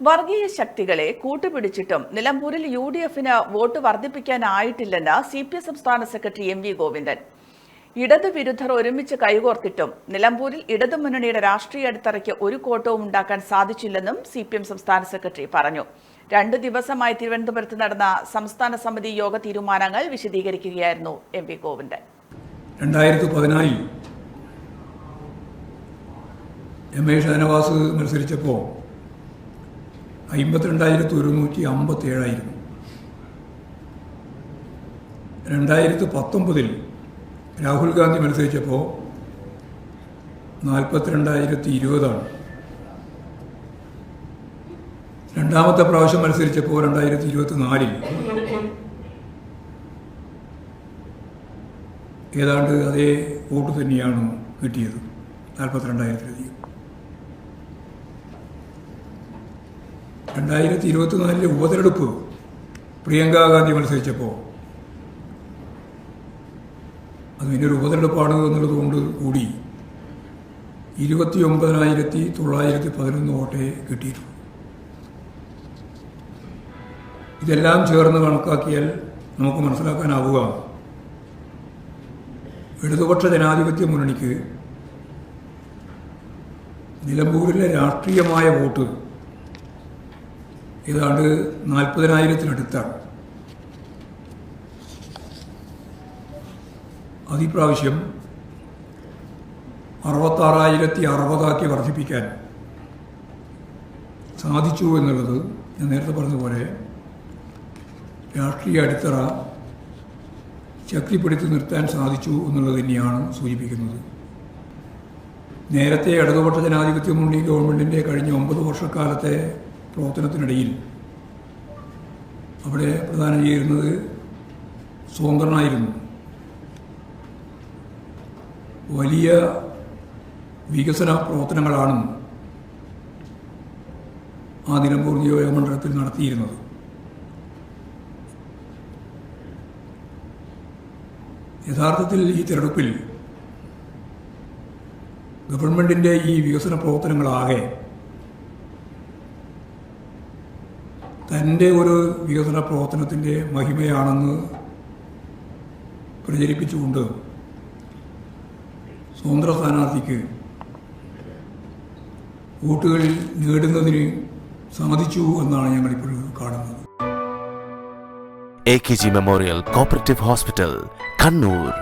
വർഗീയ ശക്തികളെ കൂട്ടുപിടിച്ചിട്ടും നിലമ്പൂരിൽ UDF-ന് വോട്ട് വർദ്ധിപ്പിക്കാനായിട്ടില്ലെന്ന് CPM സംസ്ഥാന സെക്രട്ടറി MV ഗോവിന്ദൻ. ഇടതുവിരുദ്ധർ ഒരുമിച്ച് കൈകോർത്തിട്ടും നിലമ്പൂരിൽ ഇടതുമുന്നണിയുടെ രാഷ്ട്രീയ അടിത്തറയ്ക്ക് ഒരു കോട്ടവും ഉണ്ടാക്കാൻ സാധിച്ചില്ലെന്നും CPM സംസ്ഥാന സെക്രട്ടറി പറഞ്ഞു. 2 ദിവസമായി തിരുവനന്തപുരത്ത് നടന്ന സംസ്ഥാന സമിതി യോഗ തീരുമാനങ്ങൾ വിശദീകരിക്കുകയായിരുന്നു MV ഗോവിന്ദൻ. 2014 MA ഷാനവാസ് മത്സരിച്ചപ്പോൾ 52,157 2019 രാഹുൽ ഗാന്ധി മത്സരിച്ചപ്പോൾ 42,020 രണ്ടാമത്തെ പ്രാവശ്യം മത്സരിച്ചപ്പോൾ 2024 ഏതാണ്ട് അതേ വോട്ട് തന്നെയാണ് കിട്ടിയത്, 42,000-ലധികം. 2024 ഉപതെരഞ്ഞെടുപ്പ് പ്രിയങ്ക ഗാന്ധി മത്സരിച്ചപ്പോൾ അത് ഇനിയൊരു ഉപതെരഞ്ഞെടുപ്പാണ് എന്നുള്ളത് കൊണ്ട് കൂടി 29,911 വോട്ടേ കിട്ടിയിട്ടുള്ളൂ. ഇതെല്ലാം ചേർന്ന് കണക്കാക്കിയാൽ നമുക്ക് മനസ്സിലാക്കാനാവുക ഇടതുപക്ഷ ജനാധിപത്യ മുന്നണിക്ക് നിലമ്പൂരിലെ രാഷ്ട്രീയമായ വോട്ട് ഏതാണ്ട് 40,000-നടുത്താണ്. അതിപ്രാവശ്യം 66,060 വർദ്ധിപ്പിക്കാൻ സാധിച്ചു എന്നുള്ളത് ഞാൻ നേരത്തെ പറഞ്ഞതുപോലെ രാഷ്ട്രീയ അടിത്തറ ശക്തിപ്പെടുത്തി നിർത്താൻ സാധിച്ചു എന്നുള്ളത് തന്നെയാണ് സൂചിപ്പിക്കുന്നത്. നേരത്തെ ഇടതുപക്ഷ ജനാധിപത്യ മുന്നണി ഗവൺമെൻറ്റിൻ്റെ കഴിഞ്ഞ 9 വർഷക്കാലത്തെ പ്രവർത്തനത്തിനിടയിൽ അവിടെ പ്രദാനം ചെയ്യുന്നത് സ്വതന്ത്രനായിരുന്നു. വലിയ വികസന പ്രവർത്തനങ്ങളാണ് ആ നിലമ്പൂർ നിയോജകമണ്ഡലത്തിൽ നടത്തിയിരുന്നത്. യഥാർത്ഥത്തിൽ ഈ തിരഞ്ഞെടുപ്പിൽ ഗവൺമെൻറ്റിൻ്റെ ഈ വികസന പ്രവർത്തനങ്ങളാകെ തൻ്റെ ഒരു വികസന പ്രവർത്തനത്തിൻ്റെ മഹിമയാണെന്ന് പ്രചരിപ്പിച്ചുകൊണ്ട് സ്വതന്ത്ര സ്ഥാനാർത്ഥിക്ക് വോട്ടുകൾ നേടുന്നതിന് സാധിച്ചു എന്നാണ് ഞങ്ങളിപ്പോൾ കാണുന്നത്. AKG memorial cooperative hospital, Kannur.